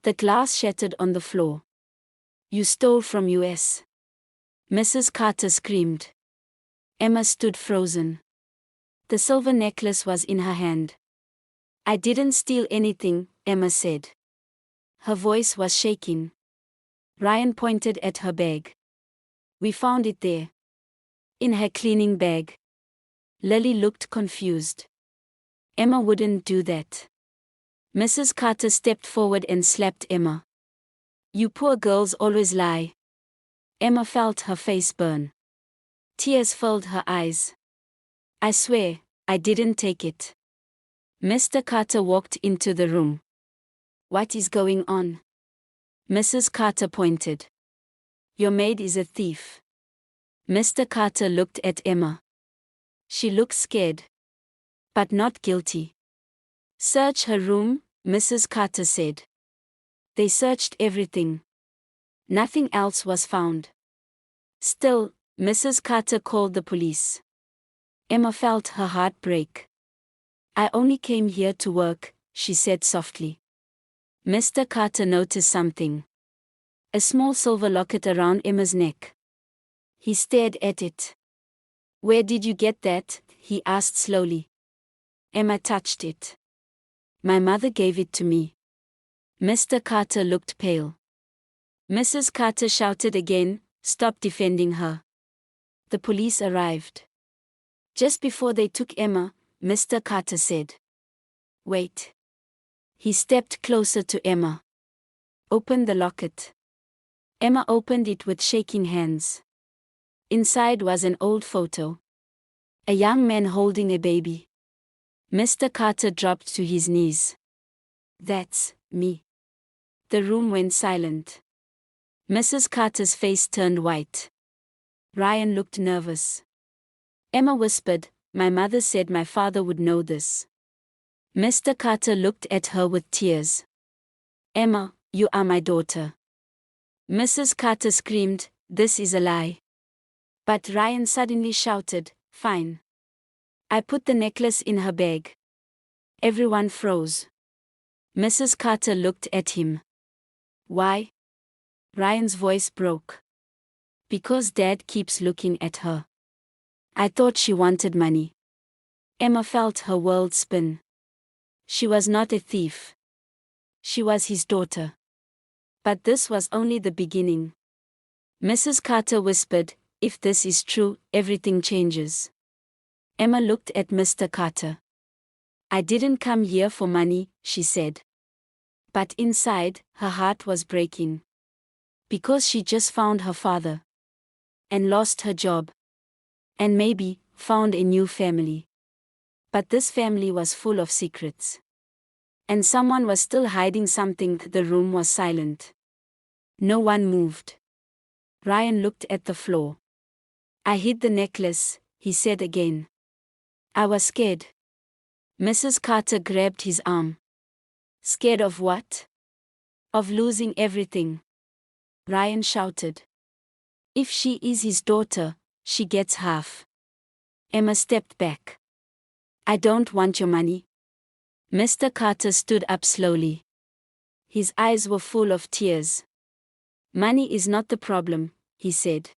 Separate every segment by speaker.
Speaker 1: The glass shattered on the floor. "You stole from US." Mrs. Carter screamed. Emma stood frozen. The silver necklace was in her hand. "I didn't steal anything," Emma said. Her voice was shaking. Ryan pointed at her bag. "We found it there. In her cleaning bag." Lily looked confused. "Emma wouldn't do that." Mrs. Carter stepped forward and slapped Emma. "You poor girls always lie." Emma felt her face burn. Tears filled her eyes. "I swear, I didn't take it." Mr. Carter walked into the room. "What is going on?" Mrs. Carter pointed. "Your maid is a thief." Mr. Carter looked at Emma. She looked scared. But not guilty. "Search her room," Mrs. Carter said. They searched everything. Nothing else was found. Still, Mrs. Carter called the police. Emma felt her heart break. "I only came here to work," she said softly. Mr. Carter noticed something. A small silver locket around Emma's neck. He stared at it. "Where did you get that?" he asked slowly. Emma touched it. "My mother gave it to me." Mr. Carter looked pale. Mrs. Carter shouted again, "Stop defending her." The police arrived. Just before they took Emma, Mr. Carter said, "Wait." He stepped closer to Emma. "Open the locket." Emma opened it with shaking hands. Inside was an old photo. A young man holding a baby. Mr. Carter dropped to his knees. "That's me." The room went silent. Mrs. Carter's face turned white. Ryan looked nervous. Emma whispered, "My mother said my father would know this." Mr. Carter looked at her with tears. "Emma, you are my daughter." Mrs. Carter screamed, "This is a lie." But Ryan suddenly shouted, "Fine." I put the necklace in her bag. Everyone froze. Mrs. Carter looked at him. "Why?" Ryan's voice broke. "Because Dad keeps looking at her." I thought she wanted money. Emma felt her world spin. She was not a thief. She was his daughter. But this was only the beginning. Mrs. Carter whispered, "If this is true, everything changes." Emma looked at Mr. Carter. "I didn't come here for money," she said. But inside, her heart was breaking. Because she just found her father. And lost her job. And maybe, found a new family. But this family was full of secrets. And someone was still hiding something. The room was silent. No one moved. Ryan looked at the floor. "I hid the necklace," he said again. "I was scared." Mrs. Carter grabbed his arm. "Scared of what?" "Of losing everything." Ryan shouted. "If she is his daughter, she gets half." Emma stepped back. "I don't want your money." Mr. Carter stood up slowly. His eyes were full of tears. "Money is not the problem," he said.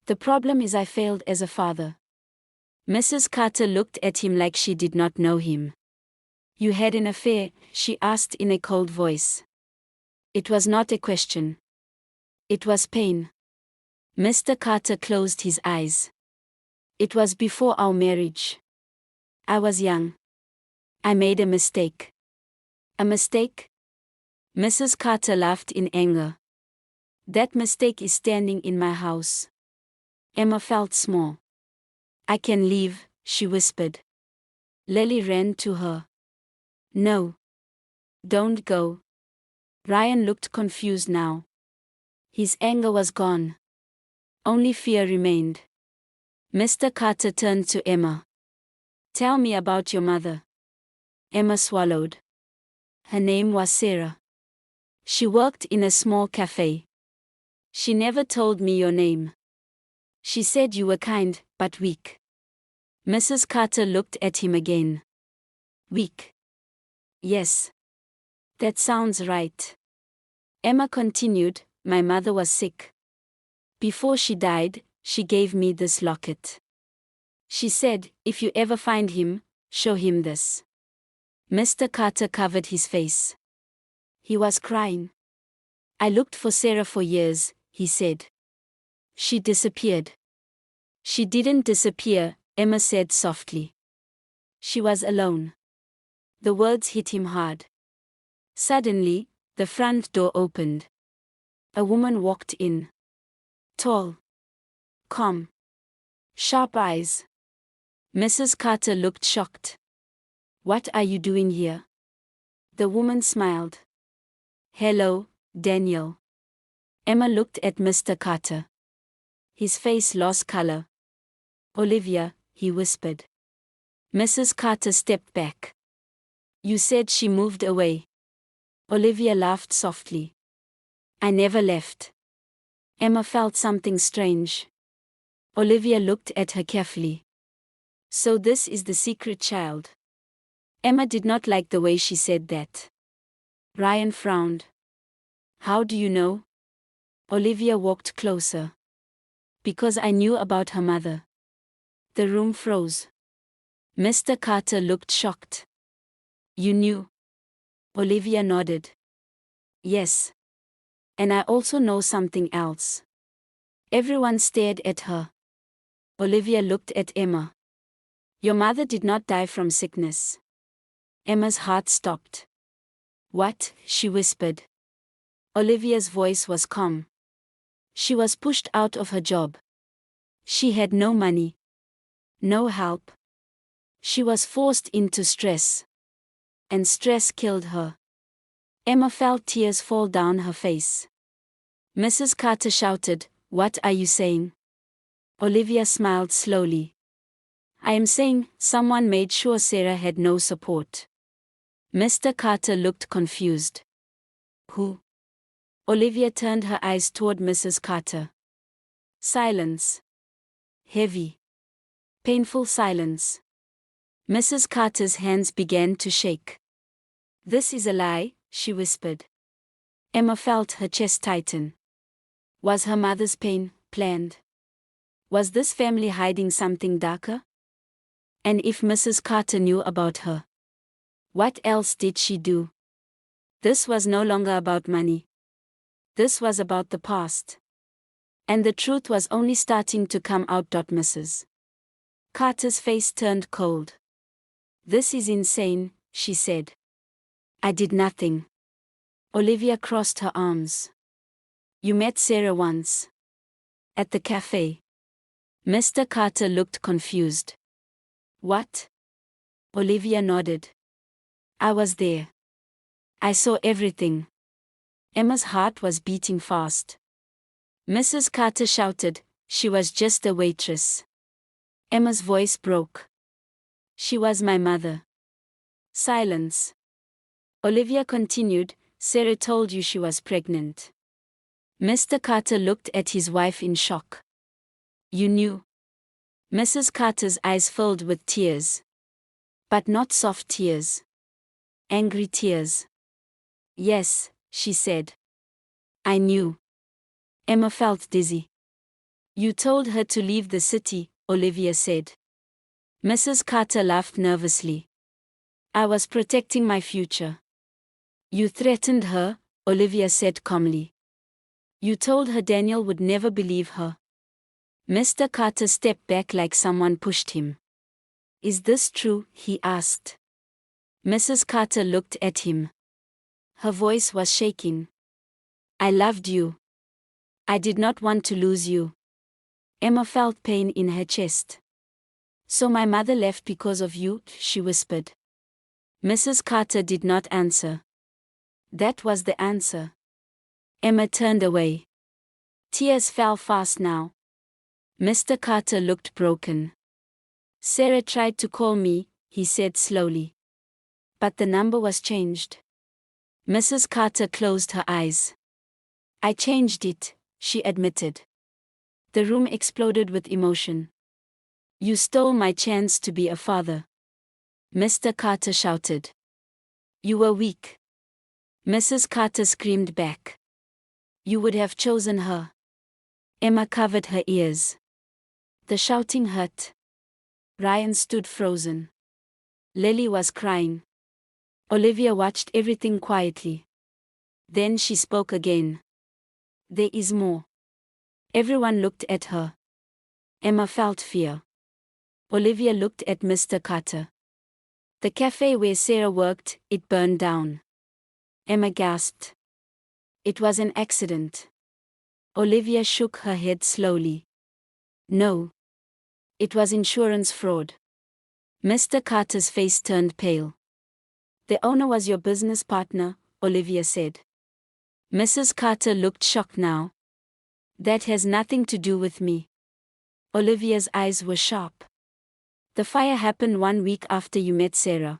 Speaker 1: "The problem is I failed as a father." Mrs. Carter looked at him like she did not know him. "You had an affair?" she asked in a cold voice. It was not a question. It was pain. Mr. Carter closed his eyes. "It was before our marriage. I was young. I made a mistake." "A mistake?" Mrs. Carter laughed in anger. "That mistake is standing in my house." Emma felt small. "I can leave," she whispered. Lily ran to her. "No. Don't go." Ryan looked confused now. His anger was gone. Only fear remained. Mr. Carter turned to Emma. "Tell me about your mother." Emma swallowed. Her name was Sarah. She worked in a small cafe. "She never told me your name." "She said you were kind, but weak." Mrs. Carter looked at him again. "Weak?" "Yes. That sounds right." Emma continued, my mother was sick. Before she died, she gave me this locket. She said, if you ever find him, show him this. Mr. Carter covered his face. He was crying. I looked for Sarah for years, he said. She disappeared. She didn't disappear, Emma said softly. She was alone. The words hit him hard. Suddenly, the front door opened. A woman walked in. Tall. Calm. Sharp eyes. Mrs. Carter looked shocked. What are you doing here? The woman smiled. Hello, Daniel. Emma looked at Mr. Carter. His face lost color. Olivia, he whispered. Mrs. Carter stepped back. You said she moved away. Olivia laughed softly. I never left. Emma felt something strange. Olivia looked at her carefully. So this is the secret child. Emma did not like the way she said that. Ryan frowned. How do you know? Olivia walked closer. Because I knew about her mother. The room froze. Mr. Carter looked shocked. You knew? Olivia nodded. Yes. And I also know something else. Everyone stared at her. Olivia looked at Emma. Your mother did not die from sickness. Emma's heart stopped. What? She whispered. Olivia's voice was calm. She was pushed out of her job. She had no money. No help. She was forced into stress. And stress killed her. Emma felt tears fall down her face. Mrs. Carter shouted, What are you saying? Olivia smiled slowly. I am saying, someone made sure Sarah had no support. Mr. Carter looked confused. Who? Olivia turned her eyes toward Mrs. Carter. Silence. Heavy. Painful silence. Mrs. Carter's hands began to shake. This is a lie, she whispered. Emma felt her chest tighten. Was her mother's pain planned? Was this family hiding something darker? And if Mrs. Carter knew about her, what else did she do? This was no longer about money. This was about the past. And the truth was only starting to come out. Mrs. Carter's face turned cold. This is insane, she said. I did nothing. Olivia crossed her arms. You met Sarah once. At the cafe. Mr. Carter looked confused. What? Olivia nodded. I was there. I saw everything. Emma's heart was beating fast. Mrs. Carter shouted, she was just a waitress. Emma's voice broke. She was my mother. Silence. Olivia continued, Sarah told you she was pregnant. Mr. Carter looked at his wife in shock. You knew? Mrs. Carter's eyes filled with tears. But not soft tears. Angry tears. Yes, she said. I knew. Emma felt dizzy. You told her to leave the city, Olivia said. Mrs. Carter laughed nervously. I was protecting my future. You threatened her, Olivia said calmly. You told her Daniel would never believe her. Mr. Carter stepped back like someone pushed him. Is this true? He asked. Mrs. Carter looked at him. Her voice was shaking. I loved you. I did not want to lose you. Emma felt pain in her chest. So my mother left because of you, she whispered. Mrs. Carter did not answer. That was the answer. Emma turned away. Tears fell fast now. Mr. Carter looked broken. Sarah tried to call me, he said slowly. But the number was changed. Mrs. Carter closed her eyes. I changed it, she admitted. The room exploded with emotion. You stole my chance to be a father. Mr. Carter shouted. You were weak. Mrs. Carter screamed back. You would have chosen her. Emma covered her ears. The shouting hurt. Ryan stood frozen. Lily was crying. Olivia watched everything quietly. Then she spoke again. There is more. Everyone looked at her. Emma felt fear. Olivia looked at Mr. Carter. The cafe where Sarah worked, it burned down. Emma gasped. It was an accident. Olivia shook her head slowly. No. It was insurance fraud. Mr. Carter's face turned pale. The owner was your business partner, Olivia said. Mrs. Carter looked shocked now. That has nothing to do with me. Olivia's eyes were sharp. The fire happened 1 week after you met Sarah.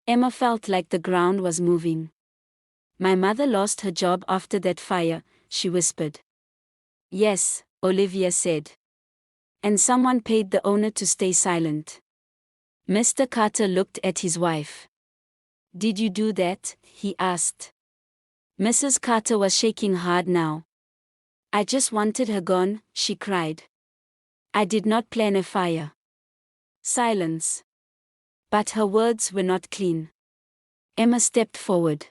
Speaker 1: Emma felt like the ground was moving. My mother lost her job after that fire, she whispered. Yes, Olivia said. And someone paid the owner to stay silent. Mr. Carter looked at his wife. Did you do that? He asked. Mrs. Carter was shaking hard now. I just wanted her gone, she cried. I did not plan a fire. Silence. But her words were not clean. Emma stepped forward.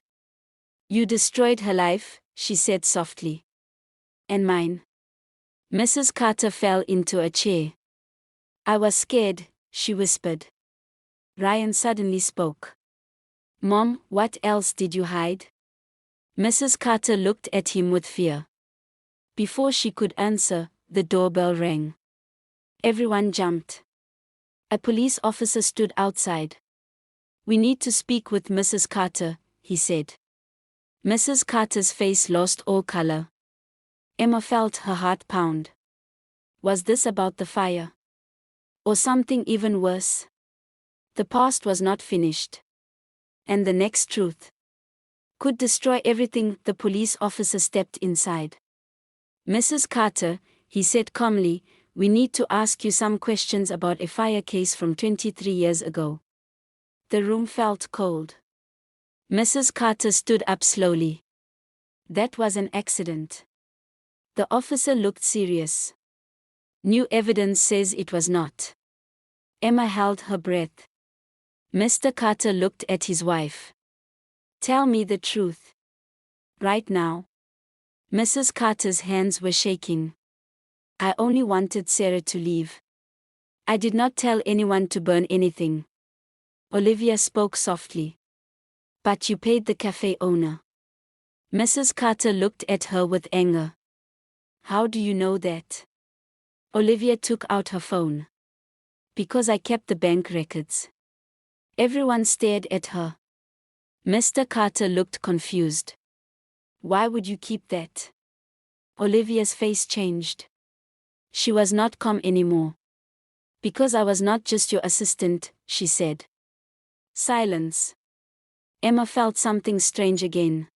Speaker 1: You destroyed her life, she said softly. And mine. Mrs. Carter fell into a chair. I was scared, she whispered. Ryan suddenly spoke. Mom, what else did you hide? Mrs. Carter looked at him with fear. Before she could answer, the doorbell rang. Everyone jumped. A police officer stood outside. We need to speak with Mrs. Carter, he said. Mrs. Carter's face lost all color. Emma felt her heart pound. Was this about the fire? Or something even worse? The past was not finished. And the next truth could destroy everything. The police officer stepped inside. Mrs. Carter, he said calmly, we need to ask you some questions about a fire case from 23 years ago. The room felt cold. Mrs. Carter stood up slowly. That was an accident. The officer looked serious. New evidence says it was not. Emma held her breath. Mr. Carter looked at his wife. Tell me the truth. Right now. Mrs. Carter's hands were shaking. I only wanted Sarah to leave. I did not tell anyone to burn anything. Olivia spoke softly. But you paid the cafe owner. Mrs. Carter looked at her with anger. How do you know that? Olivia took out her phone. Because I kept the bank records. Everyone stared at her. Mr. Carter looked confused. Why would you keep that? Olivia's face changed. She was not calm anymore. Because I was not just your assistant, she said. Silence. Emma felt something strange again.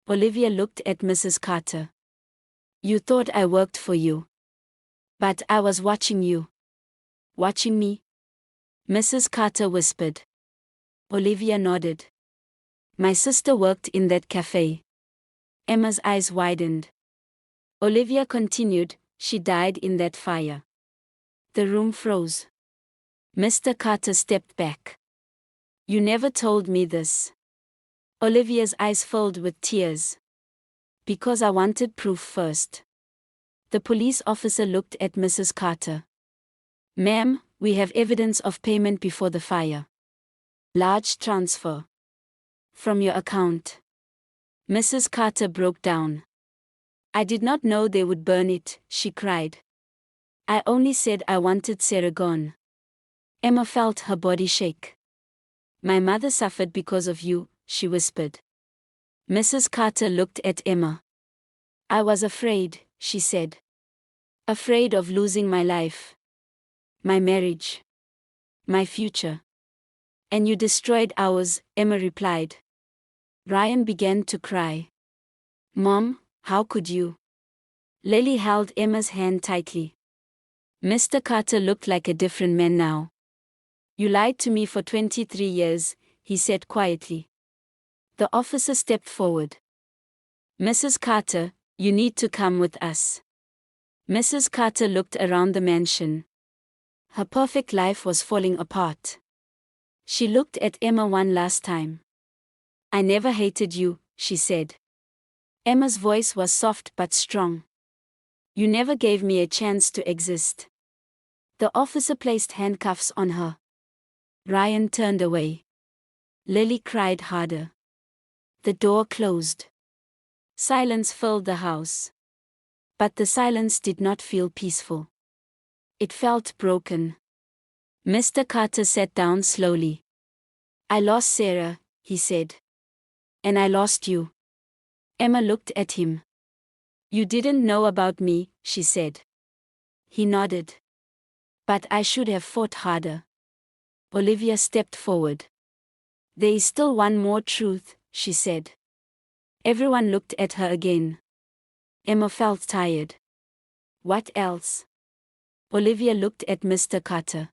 Speaker 1: Olivia looked at Mrs. Carter. You thought I worked for you. But I was watching you. Watching me? Mrs. Carter whispered. Olivia nodded. My sister worked in that cafe. Emma's eyes widened. Olivia continued, she died in that fire. The room froze. Mr. Carter stepped back. You never told me this. Olivia's eyes filled with tears. Because I wanted proof first. The police officer looked at Mrs. Carter. Ma'am, we have evidence of payment before the fire. Large transfer. From your account. Mrs. Carter broke down. I did not know they would burn it, she cried. I only said I wanted Sarah gone. Emma felt her body shake. My mother suffered because of you, she whispered. Mrs. Carter looked at Emma. I was afraid, she said. Afraid of losing my life. My marriage. My future. And you destroyed ours, Emma replied. Ryan began to cry. Mom, how could you? Lily held Emma's hand tightly. Mr. Carter looked like a different man now. You lied to me for 23 years, he said quietly. The officer stepped forward. Mrs. Carter, you need to come with us. Mrs. Carter looked around the mansion. Her perfect life was falling apart. She looked at Emma one last time. I never hated you, she said. Emma's voice was soft but strong. You never gave me a chance to exist. The officer placed handcuffs on her. Ryan turned away. Lily cried harder. The door closed. Silence filled the house. But the silence did not feel peaceful. It felt broken. Mr. Carter sat down slowly. I lost Sarah, he said. And I lost you. Emma looked at him. You didn't know about me, she said. He nodded. But I should have fought harder. Olivia stepped forward. There is still one more truth, she said. Everyone looked at her again. Emma felt tired. What else? Olivia looked at Mr. Carter.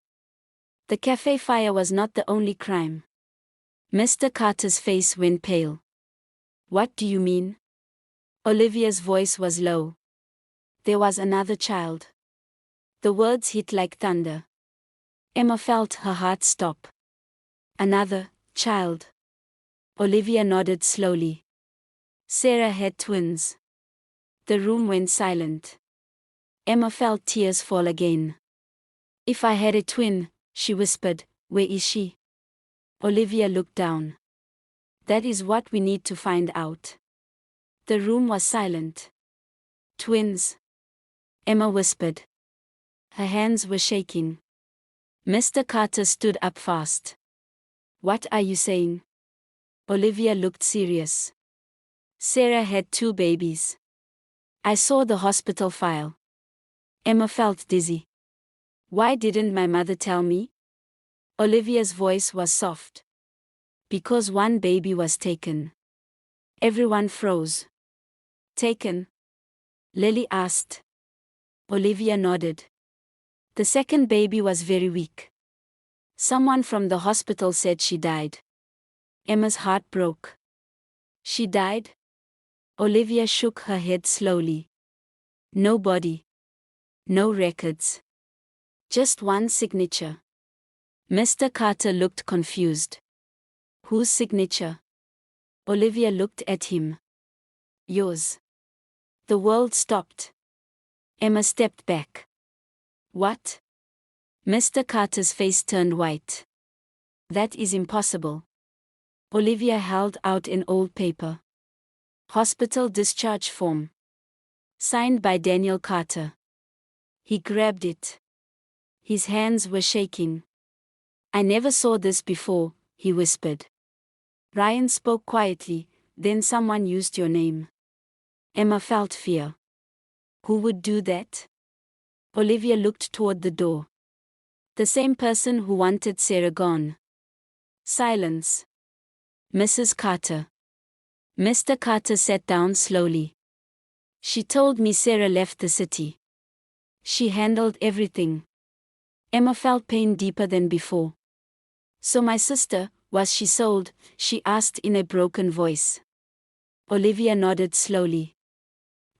Speaker 1: The cafe fire was not the only crime. Mr. Carter's face went pale. What do you mean? Olivia's voice was low. There was another child. The words hit like thunder. Emma felt her heart stop. Another child. Olivia nodded slowly. Sarah had twins. The room went silent. Emma felt tears fall again. If I had a twin, she whispered, where is she? Olivia looked down. That is what we need to find out. The room was silent. Twins. Emma whispered. Her hands were shaking. Mr. Carter stood up fast. What are you saying? Olivia looked serious. Sarah had 2 babies. I saw the hospital file. Emma felt dizzy. Why didn't my mother tell me? Olivia's voice was soft. Because 1 baby was taken. Everyone froze. Taken? Lily asked. Olivia nodded. The 2nd baby was very weak. Someone from the hospital said she died. Emma's heart broke. She died? Olivia shook her head slowly. No body. No records. Just 1 signature. Mr. Carter looked confused. Whose signature? Olivia looked at him. Yours. The world stopped. Emma stepped back. What? Mr. Carter's face turned white. That is impossible. Olivia held out an old paper. Hospital discharge form. Signed by Daniel Carter. He grabbed it. His hands were shaking. I never saw this before, he whispered. Ryan spoke quietly, then someone used your name. Emma felt fear. Who would do that? Olivia looked toward the door. The same person who wanted Sarah gone. Silence. Mrs. Carter. Mr. Carter sat down slowly. She told me Sarah left the city. She handled everything. Emma felt pain deeper than before. So my sister, was she sold? She asked in a broken voice. Olivia nodded slowly.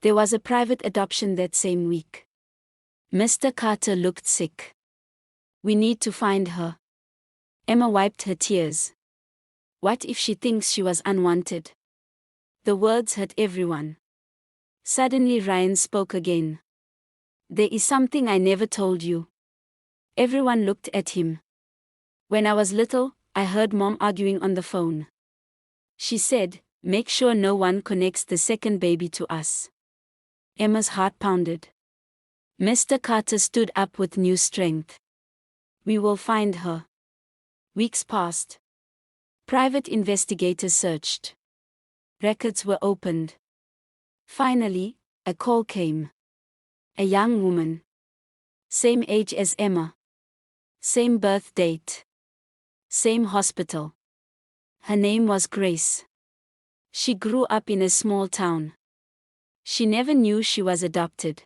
Speaker 1: There was a private adoption that same week. Mr. Carter looked sick. We need to find her. Emma wiped her tears. What if she thinks she was unwanted? The words hurt everyone. Suddenly Ryan spoke again. There is something I never told you. Everyone looked at him. When I was little, I heard Mom arguing on the phone. She said, make sure no one connects the 2nd baby to us. Emma's heart pounded. Mr. Carter stood up with new strength. We will find her. Weeks passed. Private investigators searched. Records were opened. Finally, a call came. A young woman. Same age as Emma. Same birth date. Same hospital. Her name was Grace. She grew up in a small town. She never knew she was adopted.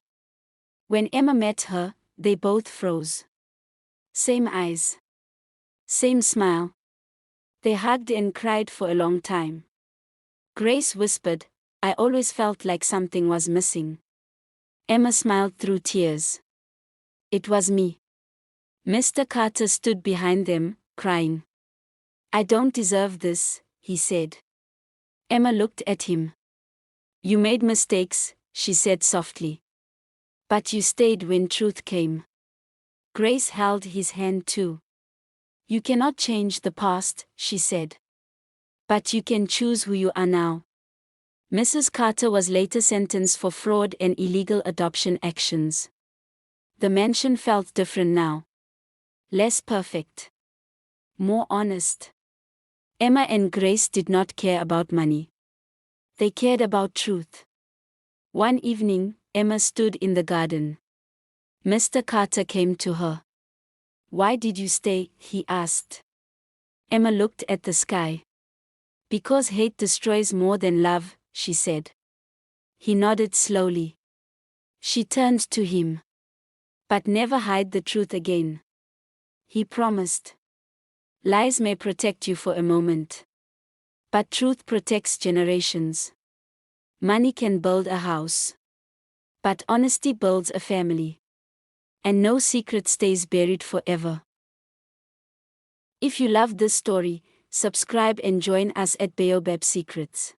Speaker 1: When Emma met her, they both froze. Same eyes. Same smile. They hugged and cried for a long time. Grace whispered, I always felt like something was missing. Emma smiled through tears. It was me. Mr. Carter stood behind them, crying. I don't deserve this, he said. Emma looked at him. You made mistakes, she said softly. But you stayed when truth came. Grace held his hand too. You cannot change the past, she said. But you can choose who you are now. Mrs. Carter was later sentenced for fraud and illegal adoption actions. The mansion felt different now. Less perfect. More honest. Emma and Grace did not care about money. They cared about truth. One evening, Emma stood in the garden. Mr. Carter came to her. Why did you stay? He asked. Emma looked at the sky. Because hate destroys more than love, she said. He nodded slowly. She turned to him. But never hide the truth again. He promised. Lies may protect you for a moment. But truth protects generations. Money can build a house. But honesty builds a family. And no secret stays buried forever. If you love this story, subscribe and join us at Baobab Secrets.